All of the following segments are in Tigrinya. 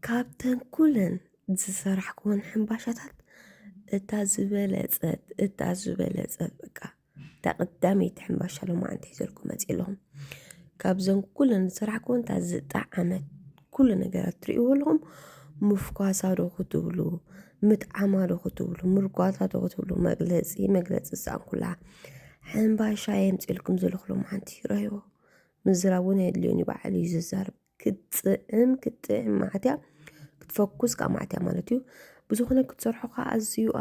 ካብተን ኩለን ዝሰራሕክዎን ሕምባሻታት እታ ዝበለጸት በቃ እታ ቀዳመይቲ ሕምባሻ ሎማዓንቲ ሒዘልኩም መፂእ ኣለኹም። ካብዘን ኩለን ዝሰራሕክዎን እታ ዝጣዓመት ኩሉ ነገራት ትርእይዎ ኣለኹም። ምፍኳሳ ዶ ክትብሉ ምጥዓማ ዶ ክትብሉ ምርጓታ ዶ ክትብሉ መግለፂ ሳን ኩላ ሕምባሻ የምፅኢልኩም ዘለኹ ሎማዓንቲ ረይዎ ምዝራብ እውን የድልዮን በዓል እዩ ዝዛረብ ክትጥዕም ማዕትያ ክትፈኩስ ካብ ማዕትያ ማለት እዩ። ብዙኾነ ክትሰርሖ ከዓ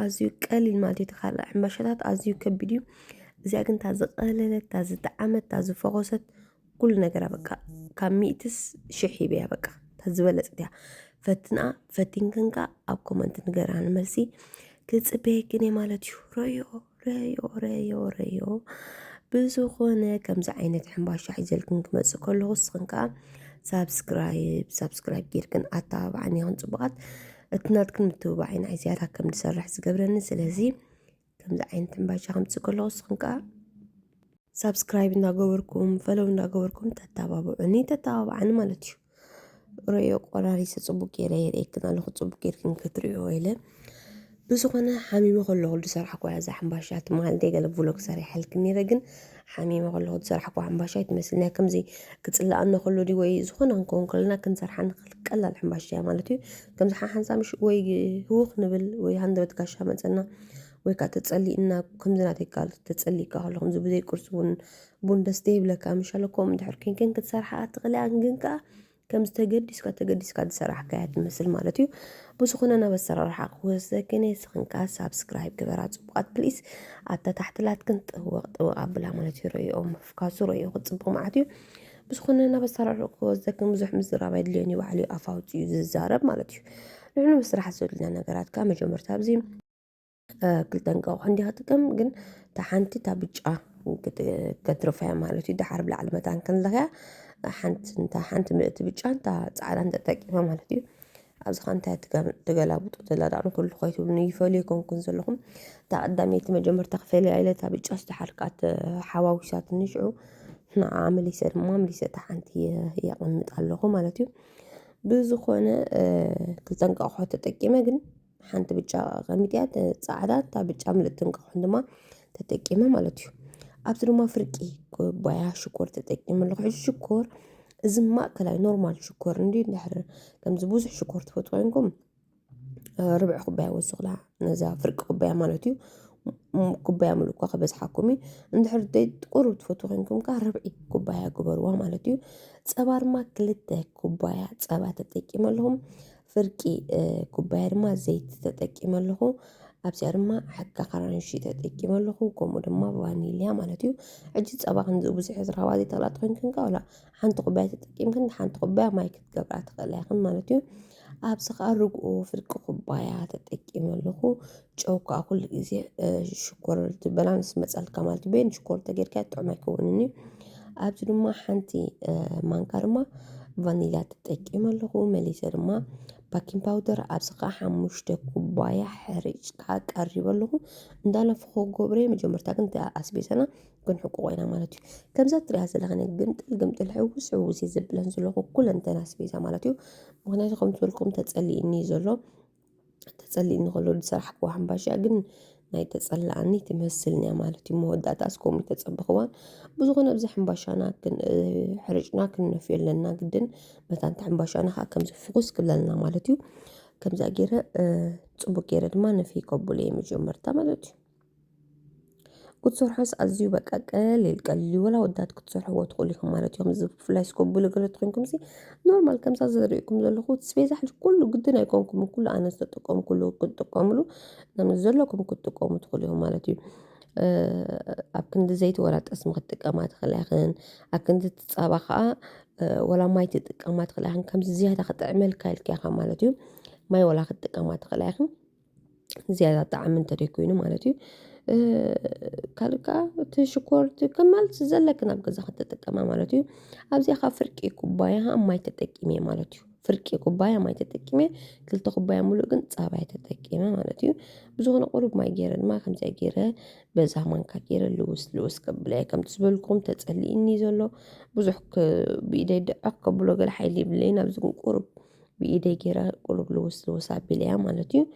ኣዝዩ ቀሊል ማለት እዩ። ካልእ ሕምባሻታት ኣዝዩ ከቢድ እዩ። እዚኣ ግን እታ ዝቐለለት እታ ዝጠዓመት እታ ዝፈኾሰት ኩሉ ነገራ በቃ ካብ ሚእትስ ሽሕ ይበያ በቃ እታ ዝበለፀት እያ። ፈቲንክንካ ኣብ ኮመንት ንገራኒ መልሲ ክፅበየክን እየ ማለት እዩ። ረዮ ብዝኾነ ከምዚ ዓይነት ሕምባሻ ሒዘልክን ክመፅእ ከለኹ ንስኽን ከዓ ሳብስክራይብ ጌርክን ኣተባብዓኒ ይኹን ፅቡቓት እቲ ናትክን ምትብባዕና ዝያዳ ከም ዝሰርሕ ዝገብረኒ። ስለዚ ከምዚ ዓይነት ሕምባሻ ከምፅእ ከለኹ ንስኽን ከዓ ሳብስክራይብ እንዳገበርኩም ፈለው እንዳገበርኩም ተተባብዓኒ ማለት እዩ። ረዮ ቆራሪሰ ፅቡቅ ጌረ የርእየክን ኣለኹ ፅቡቅ ጌርክን ክትርእዮ ኢለ ብዝኾነ ሓሚሞ ከለኹ ዝሰራሕክዎ እዛ ሕምባሻ ትማልደ ገለ ቭሎግ ሰሪሐልክን ነይረ ግን ሓሚሞ ከለኹ ዝሰራሕክዎ ሕምባሻ ይትመስለኒ ከምዚ ክፅላኣና ከሎ ዲ ወይ ዝኾነ ክንከውን ከለና ክንሰርሓ ንኽእል ቀላል ሕምባሻ እያ ማለት እዩ። ከምዚ ሓንሳብ ወይ ህውኽ ንብል ወይ ሃንደበት ጋሻ መፀና ወይ ከዓ ተፀሊእና ከምዚ ናተይካል ተፀሊእካ ከሎ ከምዚ ብዘይ ቁርሲ ቡን ደስ ዘይብለካ ምሻለኩም እንድሕር ኮንክን ክትሰርሓ ትኽእላ ግን ከዓ ከምዚ ተገዲስካ ዝሰራሕካ እያ ትመስል ማለት እዩ። ብዝኾነ ናብ ኣሰራርሓ ክወስደክን ንስኽን ከዓ ሳብስክራይብ ግበራ ፅቡቓት ፕሊስ ኣተታሕትላትክን ጥውቕ ኣብላ ማለት እዩ። ረዮ ምፍካሱ ረዮ ክፅቡቕ ማለት እዩ። ብዝኾነ ናብ ኣሰራርሑ ክወስደክን ብዙሕ ምዝራብ የድልዮን ባዕሉ ኣፋውፂ እዩ ዝዛረብ ማለት እዩ። ንሕኑ ምስራሕ ዘድልና ነገራት ከዓ መጀመርታ ኣብዚ ክልተ እንቋቑሖ እንዲኻ ጥቀም ግን እታ ሓንቲ እታ ብጫ ከትርፈያ ማለት እዩ። ድሓር ብላዕሊ መታን ከንለኸያ ሓንቲ ምእቲ ብጫ እንታ ፃዕዳን ተጠቂመ ማለት እዩ። ኣብዚ ኸ እንታይ ትገላብጡ ተላዳዕኑ ኩሉ ኸይትብሉ ይፈልየኩምኩን ዘለኹም እታ ቀዳመይቲ መጀመርታ ክፈልያ ኢለ እታ ብጫ ዝተሓልቃት ሓዋዊሳት ንሽዑ ንዓ መሊሰ ድማ እታ ሓንቲ የቕምጥ ኣለኹ ማለት እዩ። ብዝኾነ ክልተ እንቋቑሖ ተጠቂመ ግን ሓንቲ ብጫ ቀሚጥያ ፃዕዳ እታ ብጫ ምልእቲ እንቋቑሖ ድማ ተጠቂመ ማለት እዩ። ኣብዚ ድማ ፍርቂ ኩባያ ሽኮር ተጠቂመ ኣለኹ። ሽኮር እዚ ማእከላይ ኖርማል ሽኮር እንድሕር ከምዚ ብዙሕ ሽኮር ትፈትዎ ኮይንኩም ርብዒ ኩባያ ወስኹላ ነዛ ፍርቂ ኩባያ ማለት እዩ። ኩባያ ሙሉእ እኳ ከበዝሓኩም እዩ። እንድሕር ቁሩብ ትፈትዎ ኮይንኩም ከዓ ርብዒ ኩባያ ግበርዋ ማለት እዩ። ፀባ ድማ 2 ኩባያ ፀባ ተጠቂመ ኣለኹ። ፍርቂ ኩባያ ድማ ዘይቲ ተጠቂመ ኣለኹ። ኣብዚኣ ድማ ሓካ ካራንሺ ተጠቂመ ኣለኹ ከምኡ ድማ ቫኒልያ ማለት እዩ። ሕጂ ፀባ ክንዚ ብዙሕ ዝረኸባ ዘይተቕላጥ ኮይንክን ከዓ ሓንቲ ኩባያ ተጠቂምክን ሓንቲ ኩባያ ማይ ክትገብራ ትኽእላ ኢኹን ማለት እዩ። ኣብዚ ከዓ ርግኦ ፍርቂ ኩባያ ተጠቂመ ኣለኹ። ጨው ከዓ ኩሉ ግዜ ሽኮር ትበላንስ መፀልካ ማለት እዩ። ቤን ሽኮር ተጌርካ ጥዑም ኣይከውንን እዩ። ኣብዚ ድማ ሓንቲ ማንካ ድማ ቫኒልያ ተጠቂመ ኣለኹ። መሊሰ ድማ ባኪንግ ፓውደር ኣብዚ ከዓ 5 ኩባያ ሕሪጭካ ቀሪበ ኣለኹ። እንዳነፍኾ ገብረ መጀመርታ ግን ኣስቤዛና ክንሕቁቆ ኢና ማለት እዩ። ከምዛ ትሪኣ ዘለኸነ ግምጥል ሕውስ እየ ዘብለን ዘለኹ ኩለንተና ኣስቤዛ ማለት እዩ። ምክንያቱ ከም ትበልኩም ተፀሊእኒ ዘሎ ተፀሊእኒ ከሎ ዝሰራሕክዎ ሕምባሻ ግን ናይ ተፀላእኒ ትመስልኒ ማለት እዩ። መወዳእታ እስከምኡ ተፀበኽዋን ብዝኾነ ኣብዚ ሕምባሻና ሕርጭና ክንነፍዮ ኣለና ግድን መታንቲ ሕምባሻና ከዓ ከምዚ ፍኹስ ክብለልና ማለት እዩ። ከምዛ ገይረ ፅቡቅ ገይረ ድማ ነፍይ ከብሎ እየ መጀመርታ ማለት እዩ። ክትሰርሖስ ኣዝዩ በቃ ቀሊል ወላ ወዳት ክትሰርሕዎ ትኽእሉ ኢኹም ማለት እዮም። እዚ ብፍላይ ስከብሉ ገለት ኮይንኩም ኖርማል ከምዛ ዘርእየኩም ዘለኹ ስፔዛ ሕጂ ኩሉ ግድን ኣይኮንኩም ኩሉ ኣነ ዝተጠቀሙ ኩሉ ክትጥቀሙሉ ዘለኩም ክትጥቀሙ ትኽእሉ ኢኹም ማለት እዩ። ኣብ ክንዲ ዘይቲ ወላ ጠስሚ ክትጥቀማ ትኽእላ ኢኽን ኣብ ክንዲ ፀባ ከዓ ወላ ማይ ትጥቀማ ትኽእላ ኢኽን ከምዚ ዝያዳ ክጥዕመልካ ኢልካ ኢኻ ማለት እዩ። ማይ ወላ ክትጥቀማ ትኽእላ ኢኽን ዝያዳ ጣዕሚ እንተደይኮይኑ ማለት እዩ። ካልእ ከዓ እቲ ሽኮር ከማልስ ዘለክን ኣብ ገዛ ክትጥቀማ ማለት እዩ። ኣብዚኣ ከዓ ፍርቂ ኩባያ ማይ ተጠቂመ ማለት እዩ። ፍርቂ ኩባያ ማይ ተጠቂመ 2 ኩባያ ሙሉእ ግን ፀባይ ተጠቂመ ማለት እዩ። ብዝኾነ ቁሩብ ማይ ገይረ ድማ ከምዚኣ ገይረ በዛ ማንካ ገይረ ልውስ ከብለ ከምቲ ዝበልኩም ተፀሊእኒ ዘሎ ብዙሕ ብኢደይ ድዕቕ ከብሎ ገለ ሓይሊ የብለይን ኣብዚ ግን ቁሩብ بإيدي جيرا قلوب لوس عبيليا مالتيو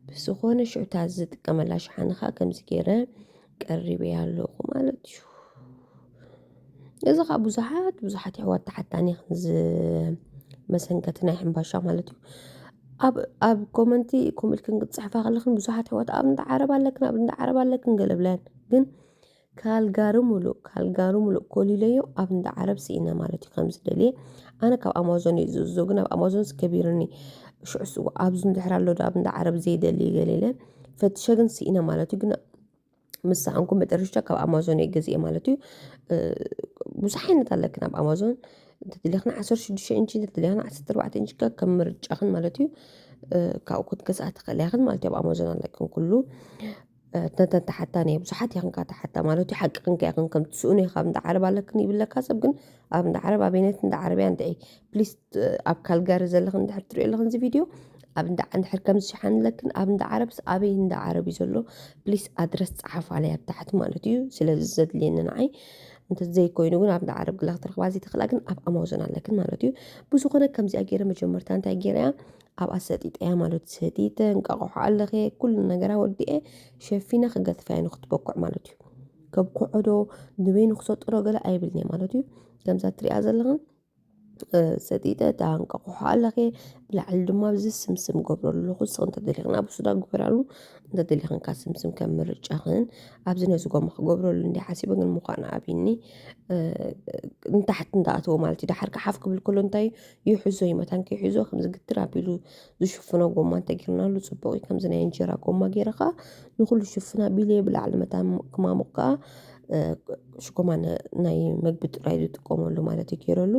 بسخونة شو تعزت كملا شحنخا كمز جيرا قربيها اللوخ مالتيو إذا بزحات يعوات حتى خنز مثلا كتنا حنباشا مالتيو أب كومنتي كوملكن قد صحفا خلخن بزحات يعوات أب ندع عرب لكن قلبلان جن ካልጋሩ ሙሉእ ኮሊለዮ ኣብ እንዳ ዓረብ ስኢና ማለት እዩ ከምዚ ደልየ ኣነ ካብ ኣማዞን እዩ ዝእዞ ግን ኣብ ኣማዞን ዝከቢርኒ ሽዑ ኣብዚ እንድሕር ኣሎ ዶ ኣብ እንዳ ዓረብ ዘይደሊ ገሊለ ፈትሸ ግን ስኢና ማለት እዩ ግን ምሳንኩም መጨረሻ ካብ ኣማዞን እዩ ገዚአ ማለት እዩ ብዙሕ ዓይነት ኣለክን ኣብ ኣማዞን እንተደሊኽና 16 ኢንች እንተደሊኽና 14 ኢንች ከም ምርጫኽን ማለት እዩ ካብኡ ክትገዝኣ ትኽእል ኢኽን ማለት እዩ ኣብ ኣማዞን ኣለክን ኩሉ ተሓታኒ ብዙሓት ይኽንካ ተሓታ ማለት እዩ ሓቂ ክንከ ይኽን ከም ትስኡን ካብ እንዳ ዓረብ ኣለክን ይብለካ ሰብ ግን ኣብ እንዳ ዓረብ ኣበይነት እንዳ ዓረብያ እንታይ ፕሊስ ኣብ ካልጋሪ ዘለኽን እንድሕር ትሪኦ ኣለኽን እዚ ቪድዮ ኣብ እንዳ እንድሕር ከም ዝሸሓንለክን ኣብ እንዳ ዓረብስ ኣበይ እንዳ ዓረብ እዩ ዘሎ ፕሊስ ኣድረስ ፃሓፍ ኣለይ ኣብ ታሕቲ ማለት እዩ ስለዚ ዘድልየኒ ንዓይ እንተዘይኮይኑ ግን ኣብ እንዳ ዓረብ ግላ ክትረኽባ ዘይትኽእላ ግን ኣብ ኣማዞን ኣለክን ማለት እዩ ብዝኾነ ከምዚኣ ገይረ መጀመርታ እንታይ ገይረያ ኣብኣ ሰጢጠያ ማለት ሰጢጠ እንቃቑሖ ኣለኸ ኩሉ ነገራ ወዲአ ሸፊና ክገጥፍያ ንክትበኩዕ ማለት እዩ ከብኩዖ ዶ ንበይኑ ክሰጥሮ ገለ ኣይብልኒ ማለት እዩ ከምዛ ትሪኣ ዘለኽን ሰጢጠ እታ እንቃቑሖ ኣለኸ ብላዕሊ ድማ ብዚ ስምስም ገብረሉ ኣለኹ ንስኹም እንተደሊኽና ብሱዳ ግበራሉ እንተደሊኽንካ ስምስም ከም ምርጫኽን ኣብዚ ነዚ ጎማ ክገብረሉ እንዲ ሓሲበ ግን ምዃኑ ኣብኒ ንታሕቲ እንዳኣተዎ ማለት እዩ ዳሓር ክሓፍ ክብል ከሎ እንታይ ይሕዞ ይመታን ከይሕዞ ከም ዝግትር ኣቢሉ ዝሽፍኖ ጎማ እንተጌርናሉ ፅቡቅ እዩ ከምዚ ናይ እንጀራ ጎማ ገይረኻ ንኩሉ ሽፍና ኣቢለ ብላዕሊ መታ ክማሙቕ ከዓ ሽጎማ ናይ መግቢ ጥራይ ዝጥቀመሉ ማለት እዩ ገይረሉ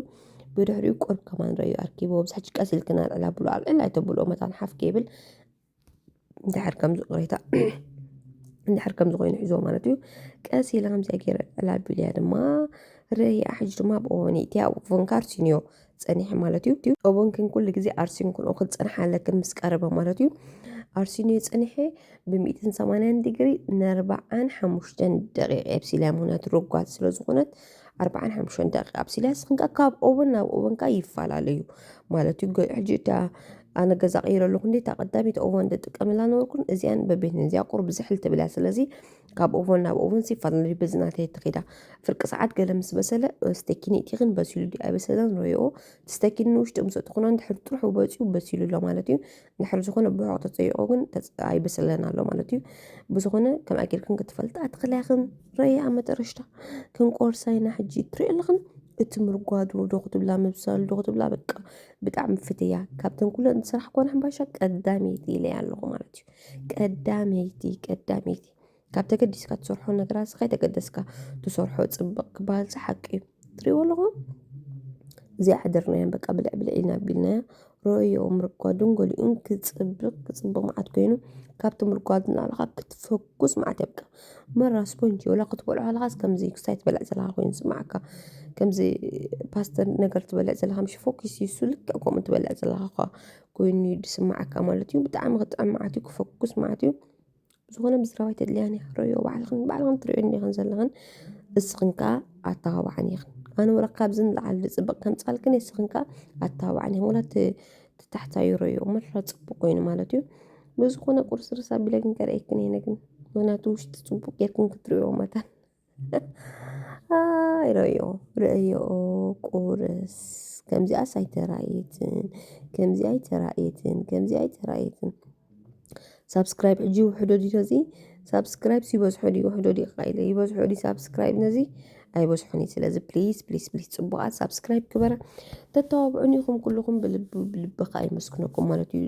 ብድሕሪኡ ቆርብ ከማ ንሪኦ ኣርኪቦ ብዛሕ ጭቃ ሲልክና ልዕላ ብሎ ኣልዕላ ኣይተብልኦ መታን ሓፍ ከይብል እንድሕር ከምዚ ቅሬታ እንድሕር ከምዚ ኮይኑ ሒዞ ማለት እዩ ቀስ ኢለ ከምዚኣ ገይረ ልዕላ ኣቢልያ ድማ ርያ ሕጂ ድማ ብኦቨን እቲ ኣብ ኦቨን ኣርሲንዮ ፀኒሐ ማለት እዩ ኦቨን ክን ኩሉ ግዜ ኣርሲን ኩን ክፀንሓ ኣለክን ምስ ቀረበ ማለት እዩ ኣርሲንዮ ፀኒሐ ብ180 ዲግሪ ን45 ደቂቃ ኣብሲልያ ምክንያቱ ርጓድ ስለ ዝኾነት 45 ደቂቃ ኣብሲልያ ስኽንካ ካብ ኦቨን ናብ ኦቨን ካ ይፈላለዩ ማለት እዩ ሕጂ እታ ኣነ ገዛ ቀይረለኹ እንዴ እታ ቀዳሚት ኦቨን ዝጥቀምላ ነበርኩን እዚኣን በቤት እዚኣ ቁርብ ዝሕል ትብልያ ስለዚ ካብ ኦቨን ናብ ኦቨን ይፈላለዩ በዝናተይ ትኸዳ ፍርቂ ሰዓት ገለ ምስ በሰለ ስቴኪኒ እቲኽን በሲሉ ዲ ኣይበሰለን ንሪኦ ስቴኪኒ ንውሽጢ ምስ እትኹኖ እንድሕር ጥሩሑ በፂኡ በሲሉ ኣሎ ማለት እዩ እንድሕር ዝኾነ ብሕቕ ተፀይቆ ግን ኣይበሰለን ኣሎ ማለት እዩ ብዝኾነ ከም ኣጌርክን ክትፈልጣ ትኽእልያኽን ረያ ኣብ መጨረሽታ ክንቆርሳይና ሕጂ ትሪኦ ኣለኽን እቲ ምርጓዱ ዶ ክትብላ ምብሳል ዶ ክትብላ በቃ ብጣዕሚ ፍትያ ካብተን ኩለን ስራሕ ኮነ ሕምባሻ ቀዳመይቲ ኢለያ ኣለኹ ማለት እዩ ቀዳመይቲ ካብ ተገዲስካ ትሰርሖ ነገራት ስኸይ ተገደስካ ትሰርሖ ፅብቕ ክበሃል ሓቂ እዩ ትሪእዎ ኣለኹም እዚኣ ሓደርናዮ በቃ ብልዕ ኢልና ኣቢልናዮ ሮዮ ምርጓዱን ገሊኡን ክፅብቕ መዓት ኮይኑ ካብቲ ምርጓዱ ንዕልኻ ክትፈኩስ መዓት የብቃ መራ ስፖንጂ ወላ ክትበልዖ ከለኻስ ከምዚ ክሳይ ትበልዕ ዘለኻ ኮይኑ ዝስማዓካ ከምዚ ፓስተር ነገር ትበልዕ ዘለኻ ምሽ ፎኪስ ይሱ ልክዕ ከምኡ ትበልዕ ዘለኻ ኮይኑ ድስማዓካ ማለት እዩ ብጣዕሚ ክጥዕም መዓት እዩ ክፈኩስ መዓት እዩ ዝኾነ ምዝራባይ ተድልያኒ ሮዮ ባዕልኽን ትሪኦ ኒኽን ዘለኽን እስኽንካ ኣተባባዕኒ ኢኽን ኣነ ወላ ካብዝን ለዓል ፅብቕ ከምፃልክን እስኽንካ ኣተባባዕኒ ኢኽን ወላ ትታሕታዩ ሮዮ መራ ፅቡቅ ኮይኑ ማለት እዩ ብዝኾነ ቁርስ ርሳ ቢለግን ከርአይክን እየ ነግን ምክንያቱ ውሽጢ ፅቡቅ ጌርክን ክትሪኦ መታን ርአዮ ቁርስ ከምዚኣስ ኣይተራእየትን ሳብስክራይብ ሕጂ ውሕዶ ዲ ነዚ ሳብስክራይብ ሲበዝሖ ዲ ውሕዶ ዲ ቃኢለ ይበዝሖ ዲ ሳብስክራይብ ነዚ ኣይበዝሖኒ ስለዚ ፕሊዝ ፅቡቃት ሳብስክራይብ ግበራ ተተባብዑኒ ኢኹም ኩልኹም ብልብኻ ኣይመስክነኩም ማለት እዩ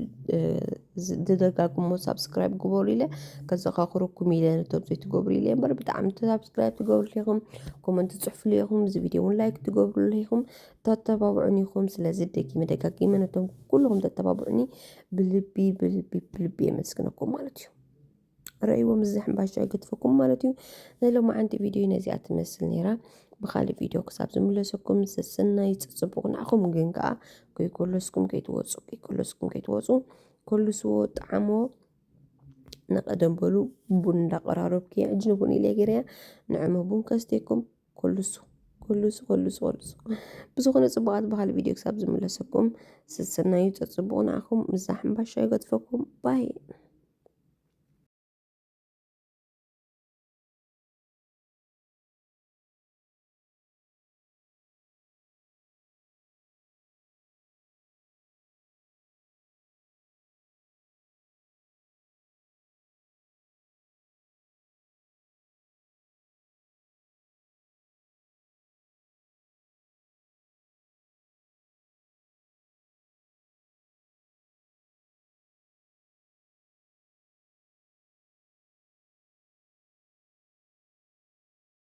ዝደጋግሞ ሳብስክራይብ ግበሩ ኢለ ከዘኻኽረኩም ኢለ ነቶም ዘይትገብሩ ኢለ እምበር ብጣዕሚ ሳብስክራይብ ትገብሩ ኢኹም ኮመንት ትፅሕፍሉ ኢኹም እዚ ቪድዮ እውን ላይክ ትገብሩሉ ኢኹም ተተባብዑኒ ኢኹም ስለዚ ደጋጊመ ነቶም ኩልኹም ተተባብዑኒ ብልቢ የመስክነኩም ማለት እዩ رأيوا مزح مباشر يكتفكم مالتيو نلو ما عندي فيديو نزيات تمثل نيرا بخالي فيديو كساب زملسكم سسنا يتصبقون أخو مجنقا كي كلسكم كل سو طعمو نقدم بلو بون قرارب كي عجنبون إلي غيريا نعمو بون كاستيكم كل كلس بزخنة صبغات بخال فيديو كساب زملسكم سسنايو تصبغون معكم مزاح مباشا يقدفكم باي.